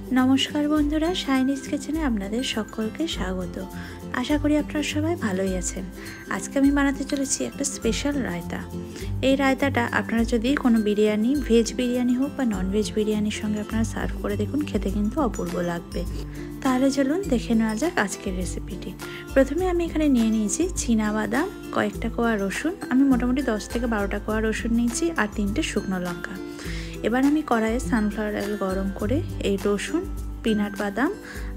नमस्कार बंधुरा शाइनिज किचेने आपनादेर सकलके स्वागत। आशा करी आपनारा सबाई भालोई आछेन। आज के आमि बानाते चलेछि एकटा स्पेशल रायता। এই রায়তাটা আপনারা যদি কোনো বিরিয়ানি ভেজ বিরিয়ানি হোক বা নন ভেজ বিরিয়ানির সঙ্গে আপনারা সার্ভ করে দেখুন, খেতে কিন্তু অপূর্ব লাগবে। তাহলে চলুন দেখে নেওয়া যাক আজকের রেসিপিটি। প্রথমে আমি এখানে নিয়ে নিয়েছি চীনাবাদাম, কয়েকটা কোয়া রসুন, আমি মোটামুটি 10 থেকে 12টা কোয়া রসুন নিয়েছি আর 3টে শুকনো লঙ্কা। এবার আমি কড়াইয়ে সানফ্লাওয়ার অয়েল গরম করে এই রসুন, পিনাট বাদাম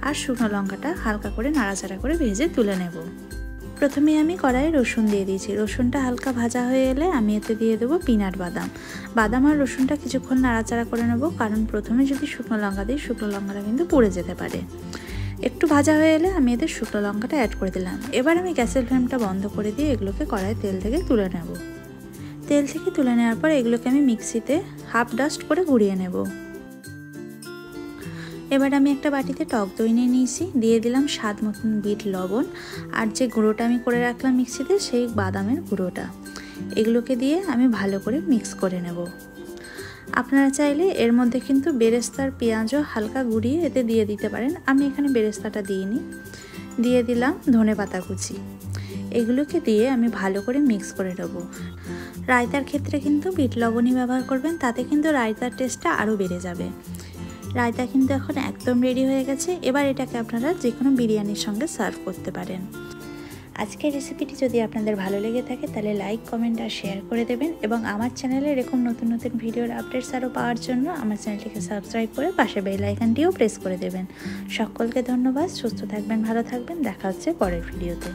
আর শুকনো লঙ্কাটা হালকা করে নাড়াচাড়া করে ভেজে তুলে নেব। প্রথমে আমি কড়াইয়ে রসুন দিয়ে দিয়েছি। রসুনটা হালকা ভাজা হয়ে এলে আমি এতে দিয়ে দেবো পিনাট বাদাম। বাদাম আর রসুনটা কিছুক্ষণ নাড়াচাড়া করে নেব, কারণ প্রথমে যদি শুকনো লঙ্কা দিই শুকনো লঙ্কাটা কিন্তু পুড়ে যেতে পারে। একটু ভাজা হয়ে এলে আমি এতে শুকনো লঙ্কাটা অ্যাড করে দিলাম। এবার আমি গ্যাসের ফ্লেমটা বন্ধ করে দিয়ে এগুলোকে কড়াইয়ে তেল থেকে তুলে নেব। তেল থেকে তুলে নেওয়ার পর এগুলোকে আমি মিক্সিতে হাফ ডাস্ট করে গুঁড়িয়ে নেব। এবার আমি একটা বাটিতে টক দই নিয়ে নিয়েছি, দিয়ে দিলাম স্বাদ মতন বিট লবণ আর যে গুঁড়োটা আমি করে রাখলাম মিক্সিতে সেই বাদামের গুঁড়োটা, এগুলোকে দিয়ে আমি ভালো করে মিক্স করে নেব। আপনারা চাইলে এর মধ্যে কিন্তু বেরেস্তার পেঁয়াজও হালকা গুঁড়িয়ে এতে দিয়ে দিতে পারেন, আমি এখানে বেরেস্তাটা দিইনি। দিয়ে দিলাম ধনেপাতা কুচি, এগুলোকে দিয়ে আমি ভালো করে মিক্স করে নেব। রায়তার ক্ষেত্রে কিন্তু বিট লবণই ব্যবহার করবেন, তাতে কিন্তু রায়তার টেস্টটা আরও বেড়ে যাবে। রায়তা কিন্তু এখন একদম রেডি হয়ে গেছে। এবার এটাকে আপনারা যে কোনো বিরিয়ানির সঙ্গে সার্ভ করতে পারেন। আজকের রেসিপিটি যদি আপনাদের ভালো লেগে থাকে তাহলে লাইক, কমেন্ট আর শেয়ার করে দেবেন, এবং আমার চ্যানেলে এরকম নতুন নতুন ভিডিওর আপডেটস আরও পাওয়ার জন্য আমার চ্যানেলটিকে সাবস্ক্রাইব করে পাশে বেল আইকনটিও প্রেস করে দেবেন। সকলকে ধন্যবাদ। সুস্থ থাকবেন, ভালো থাকবেন। দেখা হচ্ছে পরের ভিডিওতে।